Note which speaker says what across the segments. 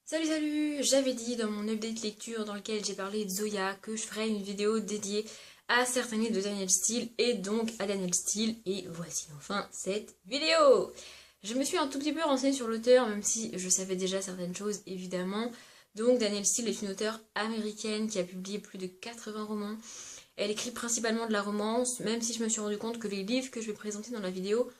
Speaker 1: Salut salut, j'avais dit dans mon update lecture dans lequel j'ai parlé de Zoya que je ferais une vidéo dédiée à certains livres de Danielle Steele et donc à Danielle Steele et voici enfin cette vidéo. Je me suis un tout petit peu renseignée sur l'auteur même si je savais déjà certaines choses évidemment. Donc Danielle Steele est une auteure américaine qui a publié plus de 80 romans. Elle écrit principalement de la romance même si je me suis rendu compte que les livres que je vais présenter dans la vidéo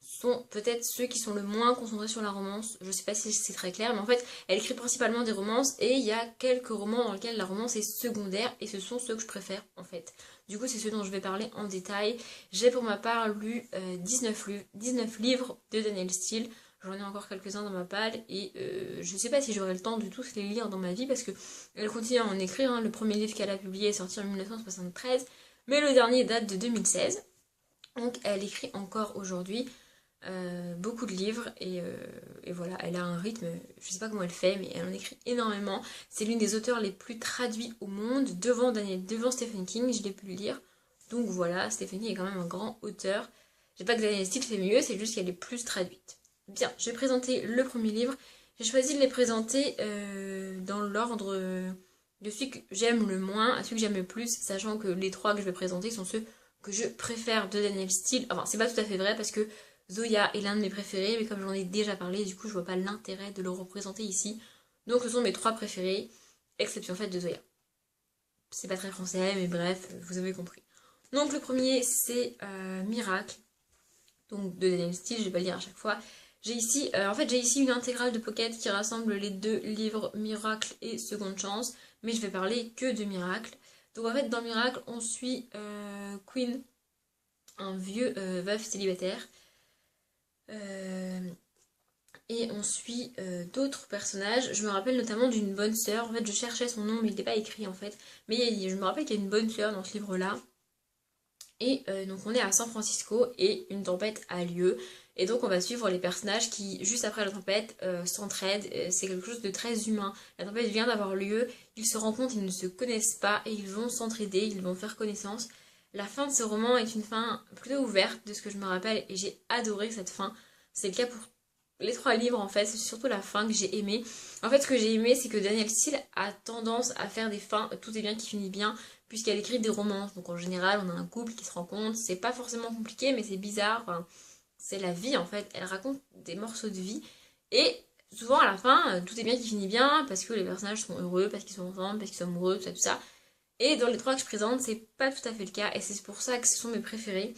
Speaker 1: sont peut-être ceux qui sont le moins concentrés sur la romance. Je sais pas si c'est très clair, mais en fait, elle écrit principalement des romances et il y a quelques romans dans lesquels la romance est secondaire et ce sont ceux que je préfère en fait. Du coup, c'est ceux dont je vais parler en détail. J'ai pour ma part lu 19 livres de Danielle Steele. J'en ai encore quelques-uns dans ma palle et je sais pas si j'aurai le temps de tous les lire dans ma vie parce que elle continue à en écrire. Hein. Le premier livre qu'elle a publié est sorti en 1973, mais le dernier date de 2016. Donc elle écrit encore aujourd'hui beaucoup de livres et voilà, elle a un rythme, je sais pas comment elle fait, mais elle en écrit énormément. C'est l'une des auteurs les plus traduits au monde, devant Stephen King, je l'ai pu le lire. Donc voilà, Stephen King est quand même un grand auteur. Je sais pas que Danielle Steele fait mieux, c'est juste qu'elle est plus traduite. Bien, je vais présenter le premier livre. J'ai choisi de les présenter dans l'ordre de celui que j'aime le moins à celui que j'aime le plus, sachant que les trois que je vais présenter sont ceux que je préfère de Danielle Steele. Enfin, c'est pas tout à fait vrai parce que Zoya est l'un de mes préférés, mais comme j'en ai déjà parlé, du coup je vois pas l'intérêt de le représenter ici. Donc ce sont mes trois préférés, exception faite de Zoya. C'est pas très français, mais bref, vous avez compris. Donc le premier c'est Miracle, donc de Daniel Steele, je vais pas le lire à chaque fois. J'ai ici une intégrale de Pocket qui rassemble les deux livres Miracle et Seconde Chance, mais je vais parler que de Miracle. Donc en fait dans Miracle on suit Queen, un vieux veuf célibataire. Euh, et on suit d'autres personnages. Je me rappelle notamment d'une bonne sœur. En fait, je cherchais son nom, mais il n'était pas écrit en fait. Mais je me rappelle qu'il y a une bonne sœur dans ce livre-là. Et donc on est à San Francisco et une tempête a lieu. Et donc on va suivre les personnages qui, juste après la tempête, s'entraident. C'est quelque chose de très humain. La tempête vient d'avoir lieu, ils se rencontrent, ils ne se connaissent pas et ils vont s'entraider, ils vont faire connaissance. La fin de ce roman est une fin plutôt ouverte de ce que je me rappelle et j'ai adoré cette fin. C'est le cas pour les trois livres en fait, c'est surtout la fin que j'ai aimé. En fait, ce que j'ai aimé, c'est que Danielle Steele a tendance à faire des fins tout est bien qui finit bien, puisqu'elle écrit des romances. Donc en général, on a un couple qui se rencontre, c'est pas forcément compliqué, mais c'est bizarre. Enfin, c'est la vie en fait. Elle raconte des morceaux de vie et souvent à la fin, tout est bien qui finit bien parce que les personnages sont heureux, parce qu'ils sont ensemble, parce qu'ils sont amoureux, tout ça, tout ça. Et dans les trois que je présente, c'est pas tout à fait le cas et c'est pour ça que ce sont mes préférés.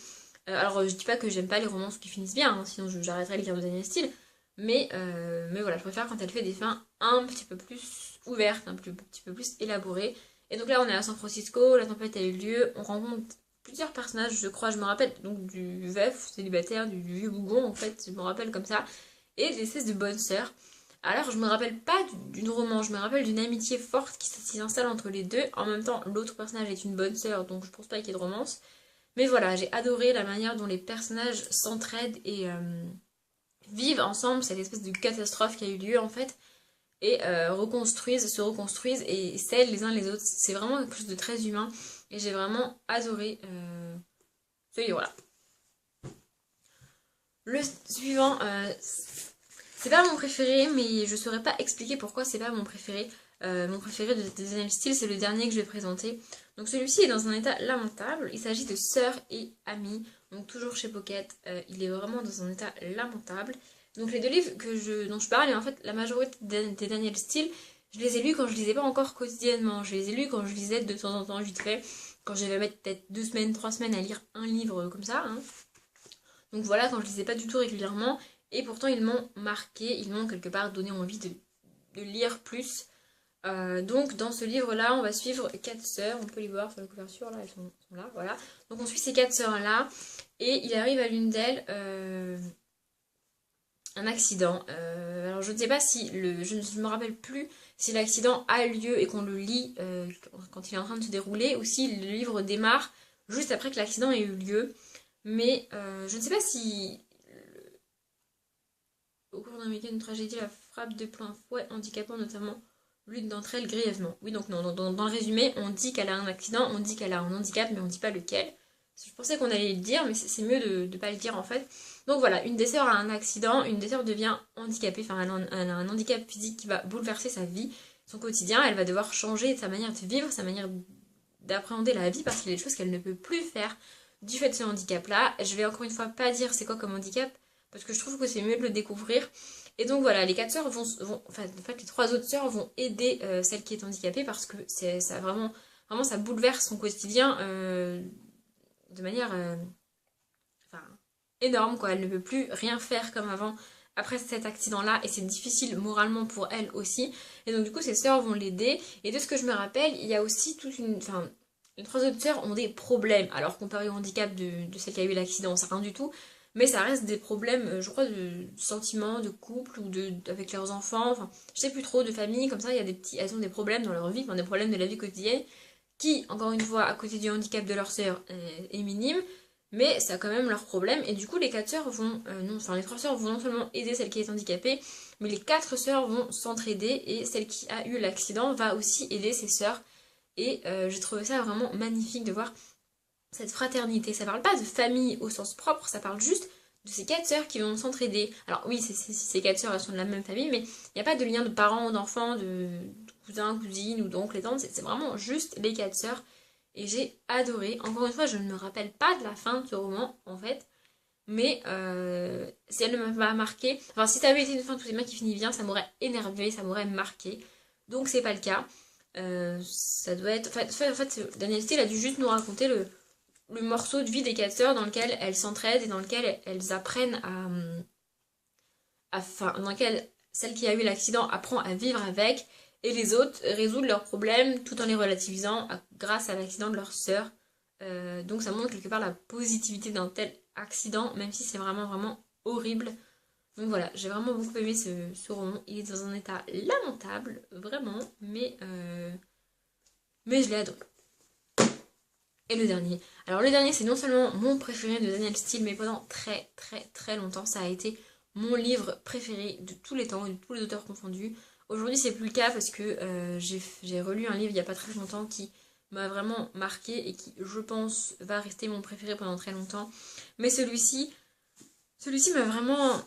Speaker 1: Alors je dis pas que j'aime pas les romances qui finissent bien, hein, sinon j'arrêterais les lire de Danielle Steele. Mais voilà, je préfère quand elle fait des fins un petit peu plus ouvertes, petit peu plus élaborées. Et donc là, on est à San Francisco, la tempête a eu lieu, on rencontre plusieurs personnages, je crois, je me rappelle, donc du veuf célibataire, du vieux bougon, en fait, je me rappelle comme ça, et des espèces de bonnes sœurs. Alors, je me rappelle pas d'une romance, je me rappelle d'une amitié forte qui s'installe entre les deux. En même temps, l'autre personnage est une bonne sœur, donc je pense pas qu'il y ait de romance. Mais voilà, j'ai adoré la manière dont les personnages s'entraident et vivent ensemble cette espèce de catastrophe qui a eu lieu en fait et se reconstruisent et s'aident les uns les autres. C'est vraiment quelque chose de très humain et j'ai vraiment adoré ce livre-là. Le suivant, c'est pas mon préféré, mais je saurais pas expliquer pourquoi c'est pas mon préféré. Mon préféré de Danielle Steele, c'est le dernier que je vais présenter. Donc celui-ci est dans un état lamentable. Il s'agit de Sœur et Amie, donc toujours chez Pocket. Il est vraiment dans un état lamentable. Donc les deux livres dont je parle, et en fait la majorité des Danielle Steele, je les ai lus quand je lisais pas encore quotidiennement. Je les ai lus quand je lisais de temps en temps vite fait, quand j'avais mettre peut-être 2 semaines, 3 semaines à lire un livre comme ça. Hein. Donc voilà, quand je lisais pas du tout régulièrement. Et pourtant ils m'ont marqué, ils m'ont quelque part donné envie de lire plus. Donc dans ce livre-là, on va suivre 4 sœurs, on peut les voir sur la couverture, là, elles sont là, voilà. Donc on suit ces 4 sœurs-là, et il arrive à l'une d'elles un accident. Alors je ne sais pas si, je ne me rappelle plus si l'accident a lieu et qu'on le lit quand il est en train de se dérouler, ou si le livre démarre juste après que l'accident ait eu lieu. Mais je ne sais pas si au cours d'un week-end de tragédie, la frappe de plein fouet, handicapant notamment l'une d'entre elles grièvement. Oui, donc non, dans le résumé, on dit qu'elle a un accident, on dit qu'elle a un handicap, mais on ne dit pas lequel. Je pensais qu'on allait le dire, mais c'est mieux de ne pas le dire en fait. Donc voilà, une des sœurs a un accident, une des sœurs devient handicapée, enfin elle a un handicap physique qui va bouleverser sa vie, son quotidien, elle va devoir changer sa manière de vivre, sa manière d'appréhender la vie parce qu'il y a des choses qu'elle ne peut plus faire du fait de ce handicap-là. Je vais encore une fois pas dire c'est quoi comme handicap parce que je trouve que c'est mieux de le découvrir. Et donc voilà, les quatre sœurs enfin en fait les trois autres sœurs vont aider celle qui est handicapée parce que ça vraiment, vraiment ça bouleverse son quotidien de manière enfin, énorme quoi. Elle ne peut plus rien faire comme avant après cet accident-là et c'est difficile moralement pour elle aussi. Et donc du coup, ses sœurs vont l'aider. Et de ce que je me rappelle, il y a aussi toute une... Enfin, les trois autres sœurs ont des problèmes. Alors comparé au handicap de celle qui a eu l'accident, c'est rien du tout. Mais ça reste des problèmes, je crois, de sentiments, de couple ou avec leurs enfants. Enfin, je sais plus trop, de famille. Comme ça, il y a elles ont des problèmes dans leur vie, enfin, des problèmes de la vie quotidienne qui, encore une fois, à côté du handicap de leur sœur, est minime mais ça a quand même leurs problèmes. Et du coup, les quatre sœurs vont, les trois sœurs vont non seulement aider celle qui est handicapée, mais les quatre sœurs vont s'entraider et celle qui a eu l'accident va aussi aider ses sœurs. Et j'ai trouvé ça vraiment magnifique de voir cette fraternité. Ça parle pas de famille au sens propre, ça parle juste de ces quatre sœurs qui vont s'entraider. Alors oui, ces quatre sœurs, elles sont de la même famille, mais il n'y a pas de lien de parents, d'enfants, de cousins, cousines ou d'oncles et tantes. C'est vraiment juste les quatre sœurs et j'ai adoré. Encore une fois, je ne me rappelle pas de la fin de ce roman, en fait. Mais si elle ne m'a pas marqué... Enfin, si ça avait été une fin de tous les mains qui finit bien, ça m'aurait énervé, ça m'aurait marqué. Donc c'est pas le cas. Ça doit être... En fait, Daniel Steele a dû juste nous raconter le morceau de vie des quatre sœurs dans lequel elles s'entraident et dans lequel elles apprennent Enfin, dans lequel celle qui a eu l'accident apprend à vivre avec et les autres résoudent leurs problèmes tout en les relativisant grâce à l'accident de leur sœur. Donc ça montre quelque part la positivité d'un tel accident, même si c'est vraiment vraiment horrible. Donc voilà, j'ai vraiment beaucoup aimé ce roman. Il est dans un état lamentable, vraiment, mais je l'ai adoré. Et le dernier. Alors le dernier, c'est non seulement mon préféré de Daniel Steele, mais pendant très très très longtemps, ça a été mon livre préféré de tous les temps, de tous les auteurs confondus. Aujourd'hui, c'est plus le cas parce que j'ai relu un livre il n'y a pas très longtemps qui m'a vraiment marqué et qui, je pense, va rester mon préféré pendant très longtemps. Mais celui-ci m'a vraiment,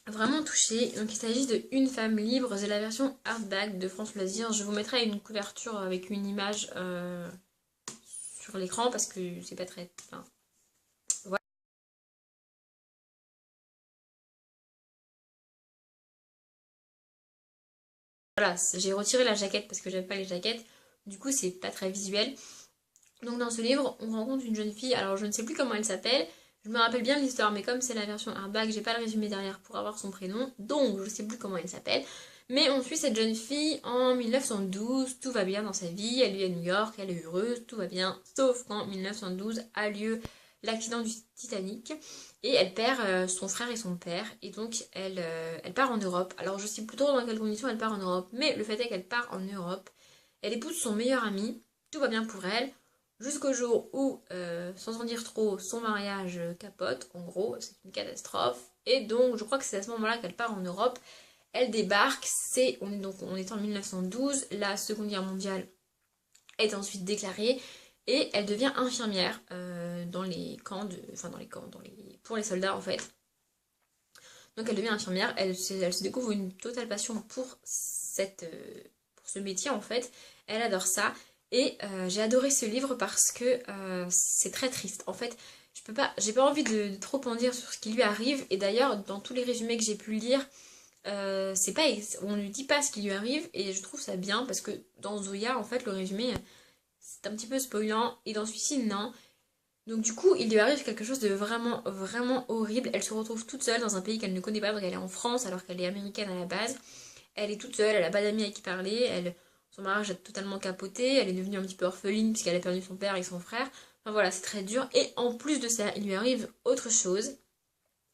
Speaker 1: vraiment touchée. Donc, il s'agit de Une femme libre. C'est la version hardback de France Loisirs. Je vous mettrai une couverture avec une image sur l'écran parce que c'est pas très... Enfin, voilà, j'ai retiré la jaquette parce que j'aime pas les jaquettes. Du coup, c'est pas très visuel. Donc dans ce livre, on rencontre une jeune fille, alors je ne sais plus comment elle s'appelle, je me rappelle bien de l'histoire, mais comme c'est la version hardback, j'ai pas le résumé derrière pour avoir son prénom, donc je sais plus comment elle s'appelle. Mais on suit cette jeune fille en 1912, tout va bien dans sa vie, elle vit à New York, elle est heureuse, tout va bien, sauf qu'en 1912 a lieu l'accident du Titanic et elle perd son frère et son père et donc elle part en Europe. Alors je sais plus trop dans quelles conditions elle part en Europe, mais le fait est qu'elle part en Europe, elle épouse son meilleur ami, tout va bien pour elle. Jusqu'au jour où, sans en dire trop, son mariage capote, en gros, c'est une catastrophe. Et donc, je crois que c'est à ce moment-là qu'elle part en Europe. Elle débarque, on est en 1912, la Seconde Guerre mondiale est ensuite déclarée et elle devient infirmière dans les camps pour les soldats en fait. Donc elle devient infirmière, elle se découvre une totale passion pour ce métier en fait. Elle adore ça. Et j'ai adoré ce livre parce que c'est très triste. En fait, j'ai pas envie de trop en dire sur ce qui lui arrive. Et d'ailleurs, dans tous les résumés que j'ai pu lire, on ne lui dit pas ce qui lui arrive. Et je trouve ça bien parce que dans Zoya, en fait, le résumé, c'est un petit peu spoilant. Et dans celui-ci, non. Donc du coup, il lui arrive quelque chose de vraiment, vraiment horrible. Elle se retrouve toute seule dans un pays qu'elle ne connaît pas. Donc elle est en France alors qu'elle est américaine à la base. Elle est toute seule, elle n'a pas d'amis à qui parler. Son mariage a totalement capoté, elle est devenue un petit peu orpheline puisqu'elle a perdu son père et son frère. Enfin voilà, c'est très dur. Et en plus de ça, il lui arrive autre chose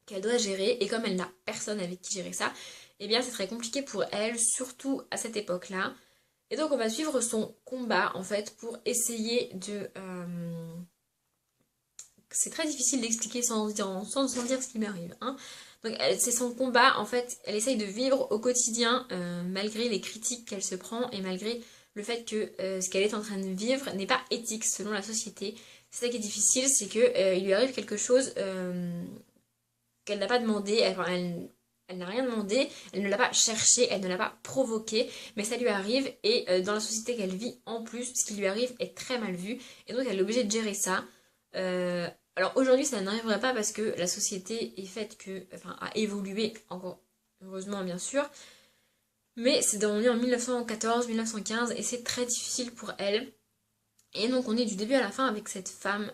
Speaker 1: qu'elle doit gérer. Et comme elle n'a personne avec qui gérer ça, eh bien c'est très compliqué pour elle, surtout à cette époque-là. Et donc on va suivre son combat en fait pour essayer de... C'est très difficile d'expliquer sans dire ce qui m'arrive. Hein. Donc c'est son combat, en fait, elle essaye de vivre au quotidien malgré les critiques qu'elle se prend et malgré le fait que ce qu'elle est en train de vivre n'est pas éthique selon la société. C'est ça qui est difficile, c'est qu'il lui arrive quelque chose qu'elle n'a pas demandé, elle n'a rien demandé, elle ne l'a pas cherché, elle ne l'a pas provoqué, mais ça lui arrive et dans la société qu'elle vit en plus, ce qui lui arrive est très mal vu et donc elle est obligée de gérer ça. Euh, alors aujourd'hui ça n'arriverait pas parce que la société est faite que, enfin a évolué encore heureusement bien sûr, mais on est en 1914-1915 et c'est très difficile pour elle. Et donc on est du début à la fin avec cette femme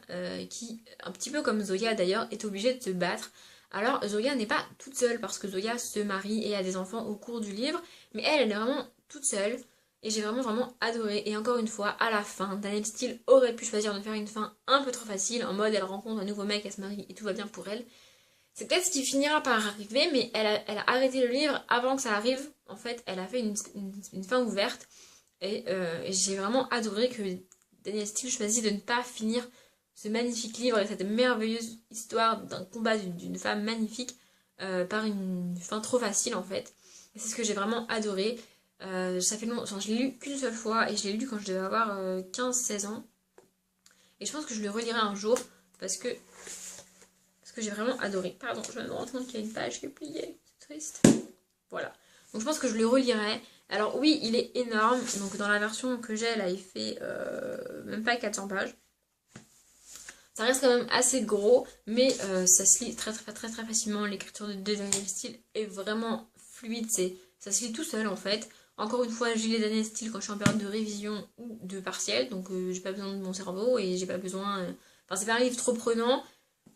Speaker 1: qui, un petit peu comme Zoya d'ailleurs, est obligée de se battre. Alors Zoya n'est pas toute seule parce que Zoya se marie et a des enfants au cours du livre, mais elle est vraiment toute seule et j'ai vraiment adoré. Et encore une fois, à la fin, Danielle Steele aurait pu choisir de faire une fin un peu trop facile, en mode elle rencontre un nouveau mec, elle se marie et tout va bien pour elle. C'est peut-être ce qui finira par arriver, mais elle a arrêté le livre avant que ça arrive. En fait, elle a fait une fin ouverte et j'ai vraiment adoré que Danielle Steele choisit de ne pas finir ce magnifique livre et cette merveilleuse histoire d'un combat d'une femme magnifique par une fin trop facile en fait. Et c'est ce que j'ai vraiment adoré. Ça fait long, enfin, je l'ai lu qu'une seule fois et je l'ai lu quand je devais avoir 15-16 ans. Et je pense que je le relirai un jour parce que j'ai vraiment adoré. Pardon, je viens de me rendre compte qu'il y a une page qui est pliée. C'est triste. Voilà. Donc je pense que je le relirai. Alors oui, il est énorme. Donc dans la version que j'ai, là, il fait même pas 400 pages. Ça reste quand même assez gros, mais ça se lit très facilement. L'écriture de Danielle Steele est vraiment fluide. Ça se lit tout seul en fait. Encore une fois, je lis les Danielle Steele quand je suis en période de révision ou de partiel. Donc j'ai pas besoin de mon cerveau et j'ai pas besoin... Enfin, c'est pas un livre trop prenant.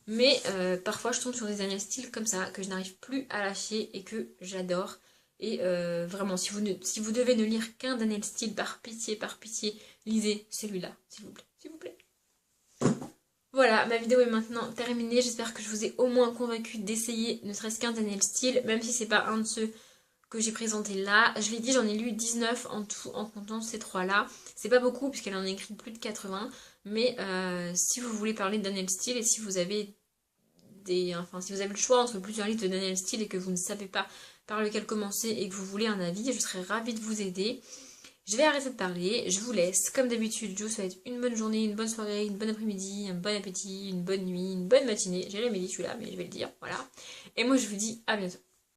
Speaker 1: Mais parfois je tombe sur des Danielle Steele comme ça, que je n'arrive plus à lâcher et que j'adore. Et vraiment, si vous devez ne lire qu'un Danielle Steele, par pitié, lisez celui-là, s'il vous plaît, s'il vous plaît. Voilà, ma vidéo est maintenant terminée. J'espère que je vous ai au moins convaincu d'essayer ne serait-ce qu'un Danielle Steele, même si c'est pas un de ceux que j'ai présenté là. Je l'ai dit, j'en ai lu 19 en tout, en comptant ces trois-là. C'est pas beaucoup, puisqu'elle en a écrit plus de 80. Mais si vous voulez parler de Danielle Steele et si vous avez si vous avez le choix entre plusieurs livres de Danielle Steele et que vous ne savez pas par lequel commencer et que vous voulez un avis, je serais ravie de vous aider. Je vais arrêter de parler, je vous laisse. Comme d'habitude, je vous souhaite une bonne journée, une bonne soirée, une bonne après-midi, un bon appétit, une bonne nuit, une bonne matinée. J'ai jamais dit celui-là, mais je vais le dire, voilà. Et moi je vous dis à bientôt.